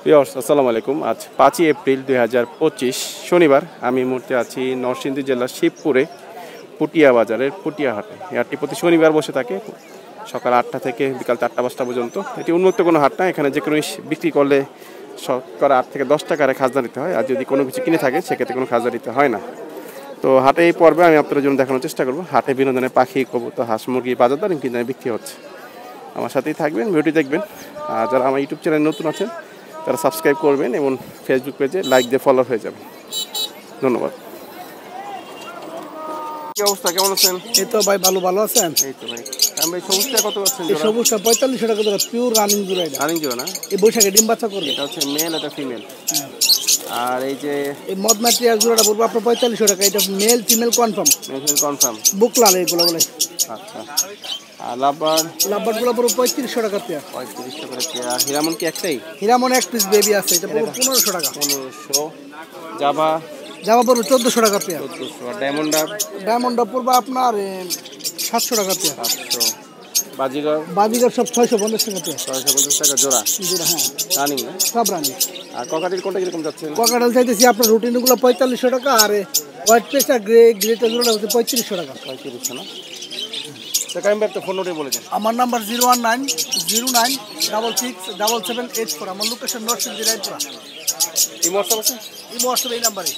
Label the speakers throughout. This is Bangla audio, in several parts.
Speaker 1: ভিউয়ার্স আসসালামু আলাইকুম। আজ 5ই এপ্রিল 2025 শনিবার। আমি এই মুহূর্তে আছি নরসিংদী জেলার শিবপুরে পুটিয়া বাজারের পুটিয়া হাটে। এই হাটটি প্রতি শনিবার বসে থাকে সকাল 8টা থেকে বিকাল 4টা-5টা পর্যন্ত। এটি উন্মুক্ত কোনো হাট না, এখানে যে কোনো বিক্রি করলে শতকরা 8 থেকে 10 টাকা খাজনা দিতে হয়, আর যদি কোনো কিছু কিনে থাকে সেক্ষেত্রে কোনো খাজনা দিতে হয় না। তো হাটে এই পর্বে আমি আপনাদের জন্য দেখানোর চেষ্টা করব হাটে বিনোদনের পাখি, কবুতর, হাঁস, মুরগি বাজার দর কিনে বিক্রি হচ্ছে। আমার সাথেই থাকবেন, ভিডিওটি দেখবেন। আর যারা আমার ইউটিউব চ্যানেল নতুন আছেন তারা সাবস্ক্রাইব করবেন এবং ফেসবুক পেজে লাইক দিয়ে ফলো হয়ে যাবেন। ধন্যবাদ। কি অবস্থা, কেমন আছেন?
Speaker 2: এই তো ভাই ভালো আছেন?
Speaker 1: এই তো ভাই। আমি সবুজটা কত পাচ্ছেন?
Speaker 2: এই সবুজটা 4500 টাকা জোড়া, পিওর রানিং জোড়া। এটা
Speaker 1: রানিং জোড়া না?
Speaker 2: এই বৈশাখে ডিম বাচ্চা করবে।
Speaker 1: এটা হচ্ছে মেল, এটা ফিমেল। আর এই যে
Speaker 2: এই মদনা টিয়ার জোড়াটা পড়বে আপনার 4500 টাকা। এটা male female confirm.
Speaker 1: Male confirm.
Speaker 2: বুকলাল এগুলো বলে।
Speaker 1: আচ্ছা। আর লাভবার্ড
Speaker 2: গুলো পড়বে 3500 টাকা পেয়ার।
Speaker 1: 3500 করে পেয়ার। হিরামন কি একটাই?
Speaker 2: হিরামন এক পিস বেবি আছে, এটা পড়বে 1500 টাকা।
Speaker 1: 1500। জাভা
Speaker 2: পড়বে 1400 টাকা পেয়ার।
Speaker 1: 1400। আর ডায়মন্ড
Speaker 2: পড়বে আপনার 700 টাকা পেয়ার।
Speaker 1: 700।
Speaker 2: বাজিগর সব 650 টাকা পেয়ার।
Speaker 1: 650 টাকা জোড়া।
Speaker 2: হ্যাঁ,
Speaker 1: রানিং না?
Speaker 2: সব রানিং।
Speaker 1: আর ককাটেল কোনটা কিরকম যাচ্ছেন?
Speaker 2: ককাটেল চাইতেছি আপনার রুটিনগুলো 4500 টাকা, আর হোয়াইট পেস্ট আর গ্রেটা জোড়াটা হচ্ছে 3500 টাকা।
Speaker 1: 3500 না? তো কাইম ভাই, একটা ফোন নোটে বলে দেন।
Speaker 2: আমার নাম্বার 01909667784। আমার লোকেশন নরসিংদী রায়পুরা।
Speaker 1: এই হোয়াটসঅ্যাপ আছে?
Speaker 2: এই হোয়াটসঅ্যাপ এই নাম্বারে।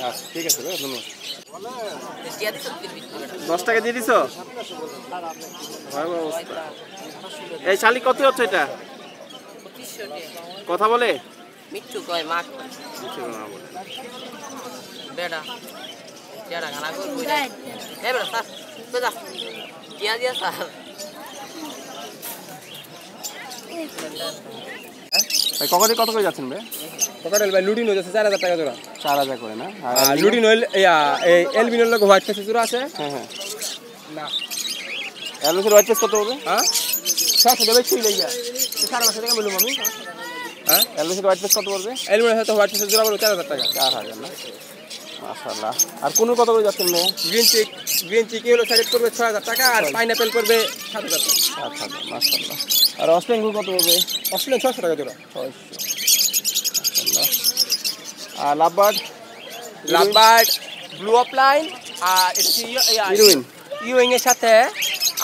Speaker 1: আচ্ছা, ঠিক আছে ভাই, ধন্যবাদ। 10 টাকা দিয়ে দিছো? ভয়াবহ অবস্থা। এই শালিক কত হচ্ছে এটা?
Speaker 3: 2500 টাকা।
Speaker 1: কথা বলে?
Speaker 3: মিঠু কয় মাক
Speaker 1: কিছু না বলে।
Speaker 3: বেড়া বেড়া গানা কই কইরা এ বেড়া স্যার বেড়া কিয়া দিয়া স্যার
Speaker 1: ভাই ককাটেল কত করে যাচ্ছেন ভাই?
Speaker 4: ককাটেল ভাই লুটিন হয়ে যাচ্ছে 4000 টাকা জোড়া।
Speaker 1: 4000 করে না?
Speaker 4: আর লুটিন হইল এই এলবিনোর লগে হোয়াইট ফেস জোড়া আছে।
Speaker 1: হ্যাঁ হ্যাঁ।
Speaker 4: না
Speaker 1: অ্যালবিনোর হোয়াইট পেস কত হবে?
Speaker 4: হ্যাঁ 600 দেবে ছুই লইয়া 5.5 টাকা বললাম আমি। হ্যাঁ
Speaker 1: অ্যালবিনোর হোয়াইট পেস কত পড়বে?
Speaker 4: এলবিনোর সাথে হোয়াইট ফেস জোড়া পড়বে 4000 টাকা।
Speaker 1: 4000 না? মাশাআল্লাহ। আর কোন কত করে যাচ্ছেন ভাই?
Speaker 4: গ্রিন চিক হলো সাইড করবে 6000 টাকা, আর পাইনাপল করবে 7000 টাকা।
Speaker 1: আচ্ছা মাশাআল্লাহ। আর অস্ট্রেলিয়ান কত পড়বে?
Speaker 4: অস্ট্রেলিয়ান 600 টাকা জোড়া।
Speaker 1: 600। মাশাআল্লাহ। আর লাভবার্ড
Speaker 4: ব্লু অফলাইন আর
Speaker 1: হিরোইন
Speaker 4: ইউইং এর সাথে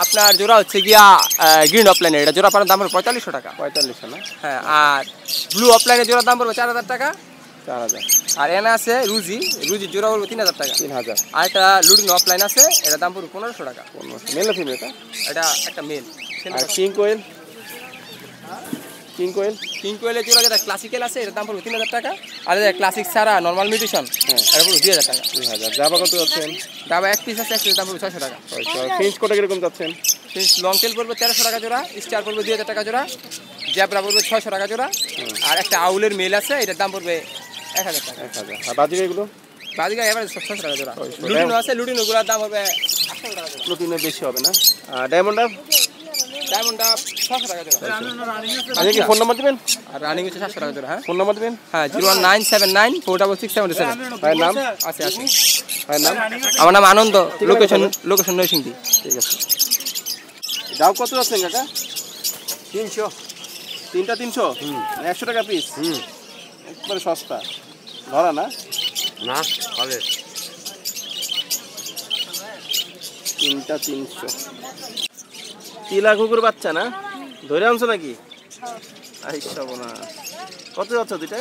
Speaker 4: আপনার জোড়া হচ্ছে গিয়া গ্রিন অফলাইনের। এটা জোড়া পাওয়ার দাম পড়বে 4500 টাকা।
Speaker 1: 4500 না?
Speaker 4: হ্যাঁ। আর ব্লু অফলাইনের জোড়ার দাম পড়বে 4000 টাকা।
Speaker 1: 4000।
Speaker 4: আর এনে আছে রুজির জোড়া পড়বে 3000 টাকা।
Speaker 1: 3000।
Speaker 4: আর একটা লুডিন অফলাইন আছে, এটার দাম পড়বে 1500 টাকা।
Speaker 1: 1500 মেল না ফিমেল এটা?
Speaker 4: এটা একটা মেল।
Speaker 1: আর কিং কোয়েলের
Speaker 4: জোড়া যেটা ক্লাসিক্যাল আছে, এটার দাম পড়বে 3000 টাকা। আর যেটা ক্লাসিক ছাড়া নর্মাল মিউটেশন,
Speaker 1: হ্যাঁ,
Speaker 4: এটা পড়বে 2000 টাকা।
Speaker 1: 2000। জাভা কত যাচ্ছেন?
Speaker 4: ডাবা এক পিস আছে, এক পিসের দাম পড়বে 600 টাকা।
Speaker 1: 600। ফিঞ্চ কোটা কিরকম যাচ্ছেন?
Speaker 4: লং টেল পড়বে 1300 টাকা জোড়া, স্টার পড়বে 2000 টাকা জোড়া, জ্যাবরা পড়বে 600 টাকা জোড়া। আর একটা আউলের মেল আছে, এটার দাম পড়বে 1000 টাকা।
Speaker 1: 1000। আর বাজিকা এগুলো?
Speaker 4: বাজিকা এভারেজ 600 টাকা জোড়া। লুটিনো আছে, লুটিনোগুলোর দাম হবে 800 টাকা জোড়া।
Speaker 1: প্রোটিনের বেশি হবে না? আর ডায়মন্ড
Speaker 4: 600 টাকা জোড়া।
Speaker 1: আচ্ছা, কি ফোন নাম্বার দিবেন?
Speaker 4: আর রানিং হচ্ছে 700 টাকা জোড়া। হ্যাঁ,
Speaker 1: ফোন নাম্বার দিবেন?
Speaker 4: হ্যাঁ 01979466777।
Speaker 1: ভাইয়ের নাম?
Speaker 4: আছে।
Speaker 1: ভাইয়ের নাম?
Speaker 4: আমার নাম আনন্দ, লোকেশন নরসিংদী।
Speaker 1: ঠিক আছে। দাও কত যাচ্ছেন কাকা?
Speaker 4: 300।
Speaker 1: তিনটা 300? 100 টাকা পিস? একবারে সস্তা। ধরা না?
Speaker 4: না ভালো।
Speaker 1: তিনটা 300। তিলা কুকুর বাচ্চা না? ধরে আনছো নাকি? আইসা বোনা। কত যাচ্ছ দুইটা?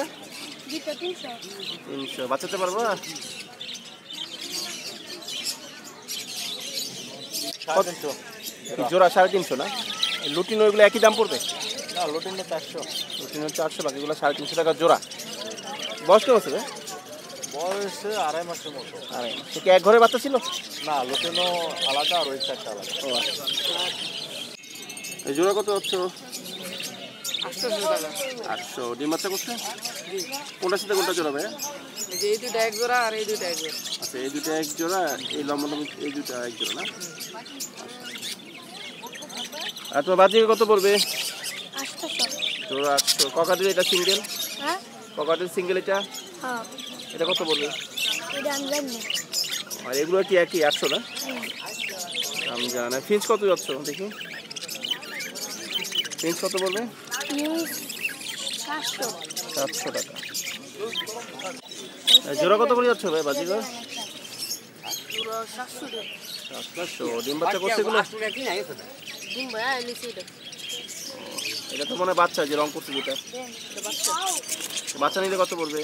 Speaker 1: 300। বাঁচাতে পারবো? জোড়া 350 না? লুটিনো এগুলো একই দাম পড়বে?
Speaker 4: না, লুটিনো 400।
Speaker 1: লুটিনো 400, বাকিগুলো 350 টাকা জোড়া। বয়স কেমন আছে?
Speaker 4: বয়স 2.5 মাসের মতো।
Speaker 1: 2.5 মাস। কি এক ঘরে বাচ্চা ছিল?
Speaker 4: না, লুটিনো আলাদা আর ওই একটা আলাদা।
Speaker 1: ও আচ্ছা। এই জোড়া কত হচ্ছে?
Speaker 3: 800 টাকা।
Speaker 1: 800। ডিম বাচ্চা করছে? কোনটার সাথে কোনটা জোড়া ভাই?
Speaker 3: এই দুটো এক জোড়া আর এই দুটো এক জোড়া।
Speaker 1: আচ্ছা, এই দুটো এক জোড়া, এই লম্বা এই দুটো এক জোড়া না? আর তোমার বাজিকে কত পড়বে?
Speaker 5: 800।
Speaker 1: জোড়া 800। ককাটেল এটা সিঙ্গেল?
Speaker 5: হ্যাঁ
Speaker 1: ককাটেল সিঙ্গেল এটা?
Speaker 5: হ্যাঁ,
Speaker 1: এটা কত পড়বে?
Speaker 5: এটা আমি জানি না।
Speaker 1: আর এগুলো কি একই 800 না? আমি জানি না। ফিঞ্চ কত যাচ্ছ দেখি? ফিঞ্চ কত পড়বে? 700 টাকা। জোড়া কত করে যাচ্ছে ভাই বাজিগর? 700। ডিম বাচ্চা করছে এগুলো? এটা তো মনে হয় বাচ্চা, যে রং করছে যেটা। বাচ্চা নিলে কত পড়বে?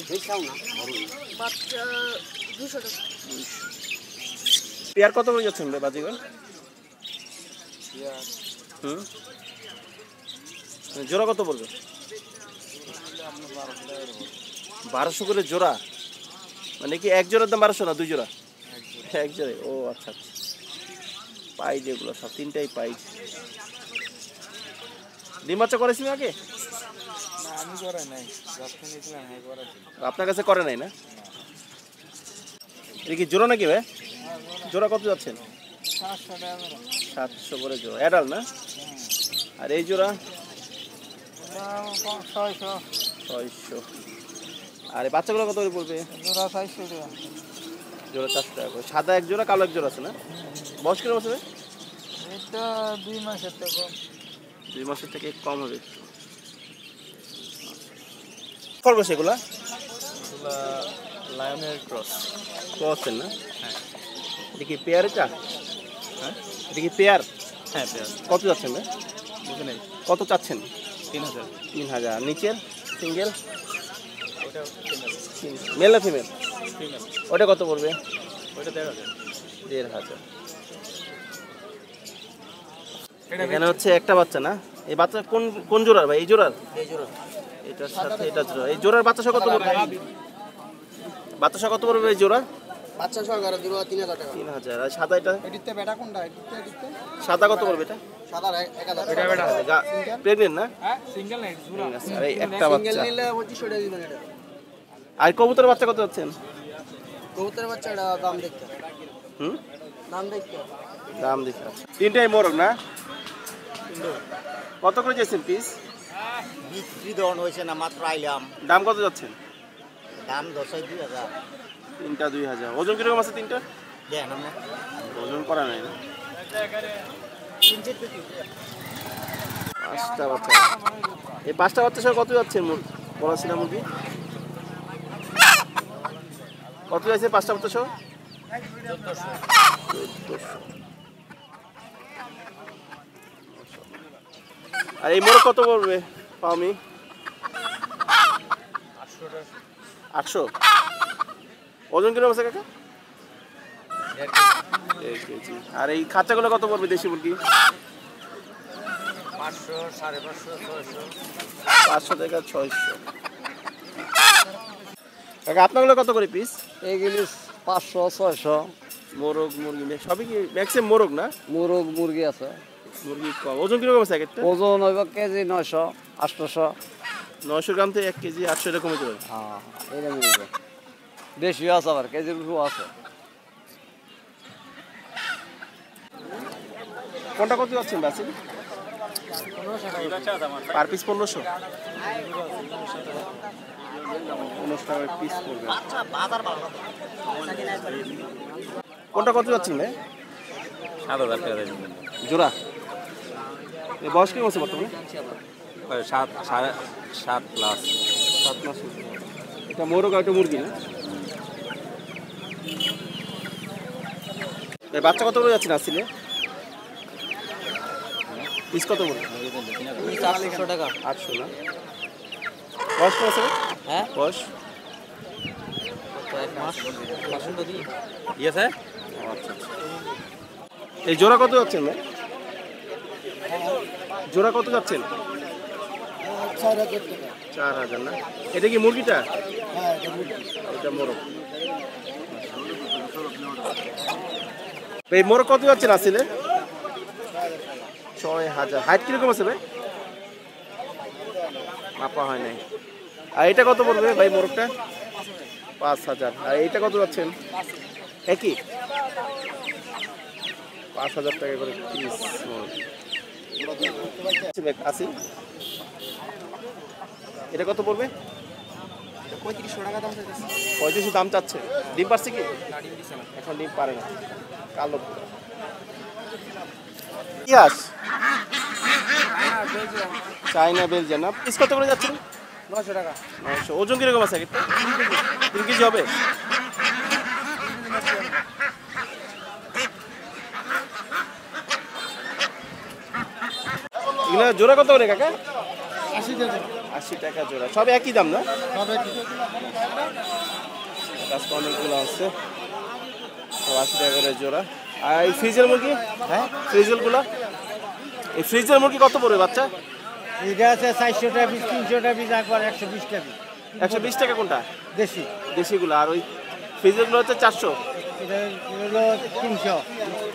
Speaker 1: পেয়ার কত করে যাচ্ছেন ভাই বাজিগর? জোড়া কত পড়বে? 1200 করে জোড়া? মানে কি এক জোড়ার দাম 1200 না 2 জোড়া? এক জোড়া। ও আচ্ছা আচ্ছা। পাইজ এগুলো সব, 3টাই পাইজ। ডিম বাচ্চা করেছিলেন আগে?
Speaker 4: আমি করে নাই,
Speaker 1: আপনার কাছে করে নাই না? এটা কি জোড়া নাকি ভাই? জোড়া কত যাচ্ছেন? 700 করে জোড়া। অ্যাডাল না? আর এই জোড়া 600। আর এই বাচ্চাগুলো কত করে পড়বে?
Speaker 2: জোড়া 400 টাকা।
Speaker 1: জোড়া 400 টাকা করে। সাদা এক জোড়া, কালো এক জোড়া আছে না? বয়স কিরকম আছে?
Speaker 2: এটা 2 মাসের থেকে কম।
Speaker 1: 2 মাসের থেকে কম হবে। করবো সেগুলা?
Speaker 4: লায়নের ক্রস।
Speaker 1: ক্রসের না?
Speaker 4: হ্যাঁ।
Speaker 1: এটা কি পেয়ার? এটা
Speaker 4: হ্যাঁ
Speaker 1: এটা কি পেয়ার?
Speaker 4: হ্যাঁ পেয়ার।
Speaker 1: কত যাচ্ছেন ভাই?
Speaker 4: বুঝে নেই।
Speaker 1: কত চাচ্ছেন?
Speaker 4: 3000।
Speaker 1: 3000। নিচের সিঙ্গেল
Speaker 4: ওটা 3000।
Speaker 1: মেল না ফিমেল?
Speaker 4: ফিমেল।
Speaker 1: ওটা কত পড়বে?
Speaker 4: ওটা 1500।
Speaker 1: 1500। এখানে হচ্ছে একটা বাচ্চা না? এই বাচ্চা কোন কোন জোড়ার ভাই? এই জোড়ার? এটার সাথে এটা জোড়া। এই জোড়ার বাচ্চা সহ কত পড়বে? বাচ্চা সহ কত পড়বে এই জোড়া?
Speaker 2: বাচ্চা সরকার দিব 3000 টাকা।
Speaker 1: 3000। আর সাদা এটা?
Speaker 2: এদিতে বেটা কোনটা? এদিতে
Speaker 1: সাদা কত পড়বে এটা?
Speaker 2: সাদা 1000
Speaker 4: এটা বেটা।
Speaker 1: প্রেগনেন্ট না?
Speaker 4: হ্যাঁ সিঙ্গেল নাই জোড়া।
Speaker 1: আর এই একটা
Speaker 2: সিঙ্গেল
Speaker 1: বাচ্চা।
Speaker 2: নিলে 2500 টাকা দিবেন এটা।
Speaker 1: আর কবুতরের বাচ্চা কত যাচ্ছেন?
Speaker 2: কবুতরের বাচ্চাটা দাম দেখতে।
Speaker 1: হুম,
Speaker 2: দাম দেখতে।
Speaker 1: দাম দেখে। তিনটাই মোরগ না? কত করে যাচ্ছেন পিস?
Speaker 6: বিক্রি দন হয়েছে না, মাত্র আইলাম।
Speaker 1: দাম কত যাচ্ছেন?
Speaker 6: দাম 10,000-2000।
Speaker 1: তিনটা 2000। ওজন কিরকম আছে তিনটা?
Speaker 6: দেন আমরা
Speaker 1: ওজন করা নাই না? 5টা বাচ্চা। এই 5টা বাচ্চা সহ কত যাচ্ছে বলা ছিল মুরগি? কত যাচ্ছে 5টা বাচ্চা সহ? 1400। আর এই মোরগ কত পড়বে পাওমি? 800। ওজন কিরকম আছে কাকা? 1 কেজি। আর এই খাঁচাগুলো কত পড়বে দেশি মুরগি?
Speaker 6: 500, 550, 600।
Speaker 1: 500 থেকে 600। কাকা আপনাগুলো কত করে পিস?
Speaker 2: এইগুলি 500 600
Speaker 1: মোরগ মুরগি সবই কি ম্যাক্সিমাম মোরগ না?
Speaker 2: মুরগ মুরগি আছে।
Speaker 1: মুরগি কম। ওজন কিরকম আছে একটা?
Speaker 2: ওজন হইব কেজি 900 800।
Speaker 1: 900 গ্রাম থেকে 1 কেজি 800 এরকম হতে পারে।
Speaker 2: হ্যাঁ এরকম হইব। বেশি আছে আবার কেজির উপর আছে।
Speaker 1: কোনটা কত যাচ্ছেন বাসি? Per piece 1500। 1500 টাকা পিস পড়বে। কোনটা কত যাচ্ছেন ভাই?
Speaker 4: 7000 টাকা দিবেন।
Speaker 1: জোড়া। এই বয়স কি আছে বর্তমানে?
Speaker 4: 7 7.5 প্লাস।
Speaker 1: 7 মাস। এটা মোরগ আর এটা মুরগি না? এই বাচ্চা কত করে যাচ্ছেন আসলে? পিস কত বলবো?
Speaker 2: 400 টাকা।
Speaker 1: 800 না? বয়স কত আছে?
Speaker 2: হ্যাঁ
Speaker 1: বয়স?
Speaker 2: এক মাস তো দিই।
Speaker 4: ঠিক আছে?
Speaker 1: আচ্ছা। এই জোড়া কত যাচ্ছেন ভাই? জোড়া কত যাচ্ছেন?
Speaker 2: 4000 টাকা।
Speaker 1: 4000 না? এটা কি মুরগিটা?
Speaker 2: হ্যাঁ
Speaker 1: এটা মোরগ। এই মোরগ কত যাচ্ছেন আসলে? 6000। হাইট কিরকম আছে ভাই? মাপা হয় নাই। আর এটা কত পড়বে ভাই মোরগটা? 5000। আর এইটা কত যাচ্ছেন? একই 5000 টাকা করে পিস মোরগ। আসি এটা কত পড়বে?
Speaker 2: 3500 টাকা দাম চাইছে।
Speaker 1: 3500 দাম চাচ্ছে। ডিম পারছে কি? এখন ডিম পারে না, কালো। ইয়াস চাইনা বেলজিয়াম না? পিস কত করে যাচ্ছে?
Speaker 4: 900 টাকা।
Speaker 1: 900। ওজন কিরকম আছে একটা? 3 কেজি হবে। এগুলা জোড়া কত করে কাকা?
Speaker 2: 80 টাকা।
Speaker 1: 80 টাকা জোড়া। সব একই দাম না?
Speaker 2: তবে কি
Speaker 1: গাছ অনেকগুলো আছে। সব 80 টাকা করে জোড়া। আর এই ফ্রিজের মুরগি? হ্যাঁ, ফ্রিজেলগুলো? এই ফ্রিজের মুরগি কত পড়বে বাচ্চা?
Speaker 6: এটা আছে 400 টাকা পিস, 300 টাকা পিস, একবার 120 টাকা পিস।
Speaker 1: 120 টাকা কোনটা?
Speaker 6: দেশি
Speaker 1: দেশিগুলো। আর ওই ফ্রিজেরগুলো হচ্ছে 400।
Speaker 6: এটা হলো 300,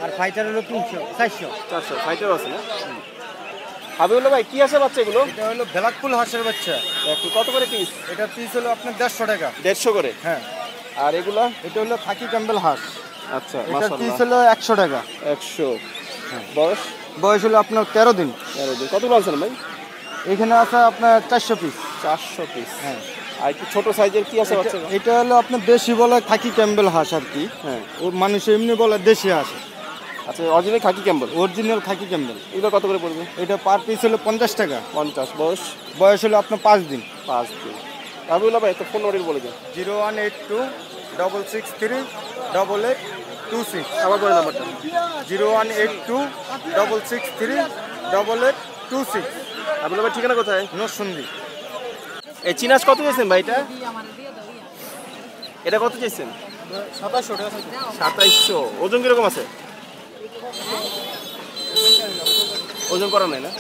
Speaker 6: আর ফাইটার হলো 300, 400।
Speaker 1: 400 ফাইটার আছে না? হাবিবুল্লাহ ভাই কি আছে বাচ্চা এগুলো?
Speaker 6: এটা হলো ব্ল্যাকফুল হাঁসের বাচ্চা।
Speaker 1: একটু কত করে পিস?
Speaker 6: এটা পিস হলো আপনার 150 টাকা।
Speaker 1: 150 করে।
Speaker 6: হ্যাঁ,
Speaker 1: আর এগুলা?
Speaker 6: এটা হলো খাকি ক্যাম্বেল হাঁস।
Speaker 1: আচ্ছা,
Speaker 6: এটা
Speaker 1: মাশাআল্লাহ।
Speaker 6: পিস হলো 100 টাকা।
Speaker 1: 100। বয়স?
Speaker 6: বয়স হলো আপনার 13 দিন।
Speaker 1: 13 দিন। কতগুলো আনছেন ভাই?
Speaker 6: এখানে আছে আপনার 400 পিস।
Speaker 1: 400 পিস।
Speaker 6: হ্যাঁ,
Speaker 1: আর একটু ছোট সাইজের কি আছে বাচ্চা?
Speaker 6: এটা হলো আপনার দেশি বলে খাকি ক্যাম্বেল হাঁস আর কি।
Speaker 1: হ্যাঁ।
Speaker 6: ও মানুষ এমনি বলে দেশি হাঁস।
Speaker 1: আচ্ছা, অরিজিনাল খাকি ক্যাম্বেল।
Speaker 6: অরিজিনাল খাকি ক্যাম্বেল।
Speaker 1: এগুলো কত করে পড়বে?
Speaker 6: এটা পার পিস হলো 50 টাকা।
Speaker 1: 50। বয়স?
Speaker 6: বয়স হলো আপনার 5 দিন।
Speaker 1: 5 দিন। হাবিবুল্লাহ ভাই তো ফোন নম্বর বলে দেন।
Speaker 6: 0182 663 8826।
Speaker 1: আবার বলে নাম্বারটা।
Speaker 6: 0182 663 8826।
Speaker 1: হাবিবুল্লাহ ভাই ঠিকানা কোথায়?
Speaker 6: নরসিংদী।
Speaker 1: এই চিনাস কত চাইছেন ভাই এটা? এটা কত চাইছেন?
Speaker 6: 2700 টাকা।
Speaker 1: 2700। ওজন কিরকম আছে? ওজন করা নাই না?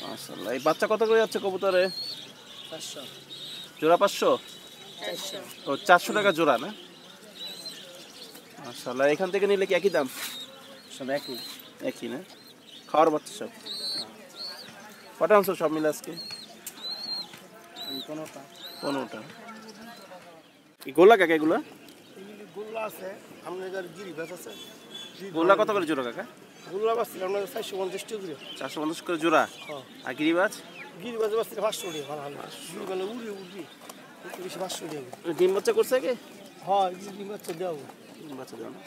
Speaker 1: মাশাআল্লাহ। এই বাচ্চা কত করে যাচ্ছে কবুতরে?
Speaker 2: 400।
Speaker 1: জোড়া 500?
Speaker 5: 400
Speaker 1: ও 400 টাকা জোড়া না? মাশাআল্লাহ। এখান থেকে নিলে কি একই দাম?
Speaker 2: সব একই।
Speaker 1: একই না? খাওয়ার বাচ্চা সব? কটা আনছো সব মিলে আজকে?
Speaker 2: 15টা।
Speaker 1: 15টা। এই গোলা কাকা এগুলো?
Speaker 2: গুল্লা আছে, আপনাদের গিরিবাস আছে।
Speaker 1: গোলা কত করে জোড়া কাকা?
Speaker 2: গুল্লা বাসছিল আপনাদের 450 টাকা করে।
Speaker 1: 450 করে জোড়া।
Speaker 2: হ্যাঁ।
Speaker 1: আর গিরিবাজ?
Speaker 2: গিরিবাস বাসছিল 500 টাকা। ভালো ভালো গিরিবাস উড়ি একটু বেশি 500 টাকা।
Speaker 1: ডিম বাচ্চা করছে কি?
Speaker 2: হ্যাঁ, গিরিবাস তো দাও।
Speaker 1: ডিম বাচ্চা দাও না?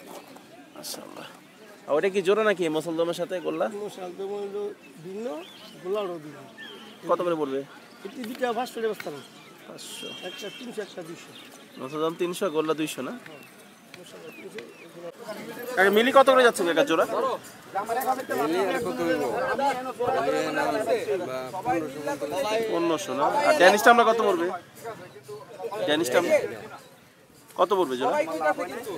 Speaker 1: মাশাআল্লাহ। আর ওটা কি জোড়া নাকি মুসলদমের সাথে গোল্লা?
Speaker 2: মশাল তো হলো ভিন্ন, গুল্লারও ভিন্ন।
Speaker 1: কত করে পড়বে?
Speaker 2: এটি দুটা 500 টাকা বস্তা।
Speaker 1: 500।
Speaker 2: একটা 300, একটা 200।
Speaker 1: মুসলদম 300, গোল্লা 200 না? কাকা মিলি কত করে যাচ্ছে কাকা জোড়া? 1500 না? আর ড্যানিশটা আমরা কত পড়বে? ড্যানিশটা কত পড়বে জোড়া?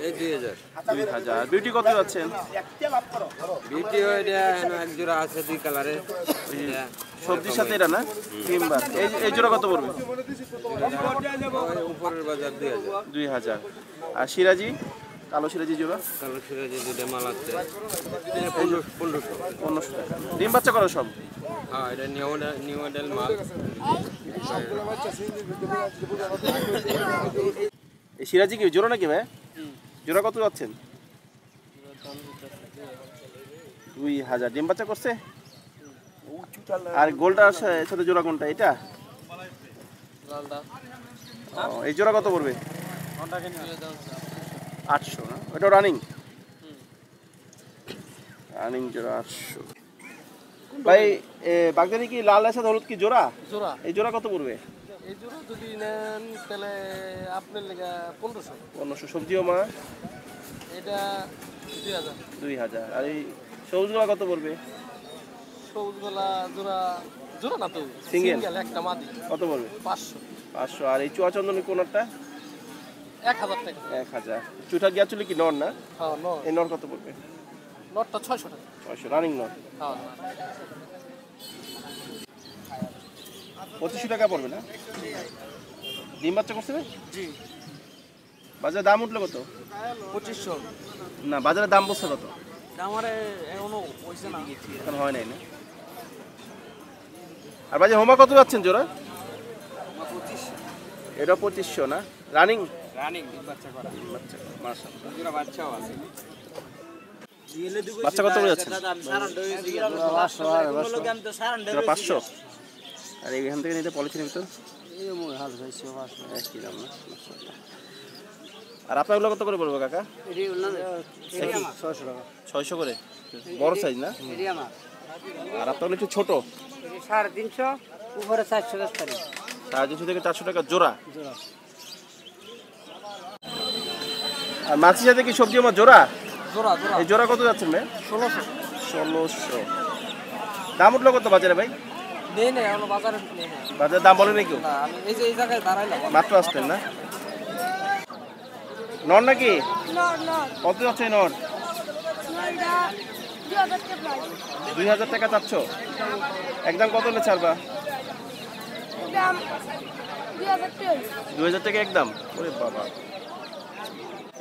Speaker 7: এই 2000
Speaker 1: 2000। বিউটি কত যাচ্ছেন?
Speaker 7: বিউটি ওইটা এক জোড়া আছে 2 কালারের।
Speaker 1: সবজির সাথে এটা না? কিংবা এই জোড়া কত পড়বে?
Speaker 7: উপরের বাজার 2000।
Speaker 1: 2000। আর সিরাজি, কালো সিরাজি জোড়া?
Speaker 7: কালো সিরাজি দুটো মাল আছে 1500।
Speaker 1: 1500 টাকা। ডিম বাচ্চা করো সব?
Speaker 7: হ্যাঁ, এটা নিউ মডেল মাল।
Speaker 1: এই সিরাজি কি জোড়া নাকি ভাই? জোড়া কত যাচ্ছেন? 2000। ডিম বাচ্চা করছে? আর গোলটার সাথে জোড়া কোনটা? এটা? ও, এই জোড়া কত পড়বে? 800 না? ওটা রানিং? রানিং জোড়া 800। ভাই বাগদারি কি লাল আছে হলুদ কি জোড়া?
Speaker 2: জোড়া।
Speaker 1: এই জোড়া কত পড়বে?
Speaker 2: এই জোড়া যদি নেন তাহলে আপনার লেগে 1500।
Speaker 1: 1500। সবজিও মা?
Speaker 2: এটা 2000।
Speaker 1: 2000। আর এই সবুজগুলা কত পড়বে?
Speaker 2: সবুজগুলা জোড়া জোড়া না তো,
Speaker 1: সিঙ্গেল
Speaker 2: একটা মাদি।
Speaker 1: কত পড়বে?
Speaker 2: 500।
Speaker 1: 500। আর এই চুয়াচন্দনী কোনটা?
Speaker 2: 1000 টাকা।
Speaker 1: 1000। চুটা গিয়া চুলি কি নর না?
Speaker 2: হ্যাঁ, নর।
Speaker 1: এই নর কত পড়বে?
Speaker 2: নরটা 600 টাকা।
Speaker 1: 600। রানিং নর?
Speaker 2: হ্যাঁ।
Speaker 1: 2500 টাকা পড়বে না? ডিম বাচ্চা করছে?
Speaker 2: জি।
Speaker 1: বাজারে দাম উঠলো কত?
Speaker 2: 2500।
Speaker 1: না, বাজারে দাম বলছে কত?
Speaker 2: আমারে এখনো হইছে না।
Speaker 1: এখন হয় নাই না? আর বাজারে হোমা কত যাচ্ছেন জোড়া?
Speaker 2: 2500।
Speaker 1: এটা 2500 না? রানিং?
Speaker 7: রানিং বাচ্চা করা।
Speaker 1: বাচ্চা মাশাআল্লাহ।
Speaker 7: জোড়া বাচ্চাও আছে।
Speaker 1: বাচ্চা কত করে যাচ্ছেন? 500। আর এখান থেকে নিতে পলিথিনের ভিতর একই দাম না? মাশাআল্লাহ। আর আপনারগুলো কত করে পড়বো কাকা?
Speaker 2: 600 টাকা।
Speaker 1: 600 করে? বড় সাইজ না? আর আপনারগুলো একটু ছোট?
Speaker 3: 350
Speaker 6: উপরে 400 টাকা পারি
Speaker 1: 350 থেকে 400 টাকা জোড়া। আর মাছের সাথে কি সবজি আমার জোড়া?
Speaker 6: জোড়া জোড়া
Speaker 1: এই জোড়া কত যাচ্ছেন ভাই? 1600। দাম উঠলো কত বাজারে ভাই?
Speaker 6: নেই নেই আমরা বাজারে নেই না
Speaker 1: বাজারে দাম বলে নাকি?
Speaker 6: না আমি এই যে এই জায়গায় দাঁড়াইলাম
Speaker 1: মাত্র আসতেন না? নর নাকি?
Speaker 5: নর নর
Speaker 1: কত যাচ্ছে নর?
Speaker 5: নরটা 2000 টাকা প্রাইস
Speaker 1: 2000 টাকা চাচ্ছ? একদম কত হলে ছাড়বা?
Speaker 5: দাম 2000 টাকা
Speaker 1: 2000 টাকা একদম? ওরে বাবা।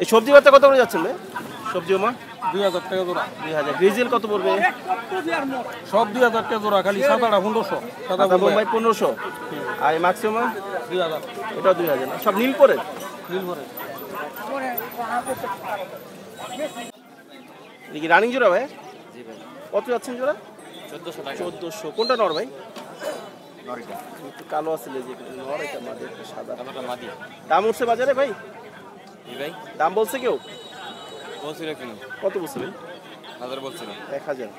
Speaker 1: এই সবজি বাচ্চা কত করে যাচ্ছেন ভাই? সবজি ওমা
Speaker 6: 2000 টাকা জোড়া
Speaker 1: 2000। গ্রিজেল কত পড়বে?
Speaker 6: সব 2000 টাকা জোড়া খালি সাদাটা 1500
Speaker 1: সাদা বোম্বাই 1500। আর এই ম্যাক্সিমাম
Speaker 6: 2000
Speaker 1: এটা 2000 না? সব নীল করে?
Speaker 6: নীল ভরে
Speaker 1: দেখি রানিং জোড়া ভাই?
Speaker 4: জি ভাই
Speaker 1: কত যাচ্ছেন জোড়া?
Speaker 4: 1400 টাকা
Speaker 1: 1400। কোনটা নর ভাই?
Speaker 4: নরিটা
Speaker 1: একটু কালো আছে যে নর, এটা মাঝে একটু সাদা।
Speaker 4: আমারটা মাদি
Speaker 1: দাম উঠছে বাজারে ভাই?
Speaker 4: জি ভাই
Speaker 1: দাম বলছে কেউ?
Speaker 4: বলছিল কিলো
Speaker 1: কত বলছে ভাই?
Speaker 4: 1000 বলছিল।
Speaker 1: 1000।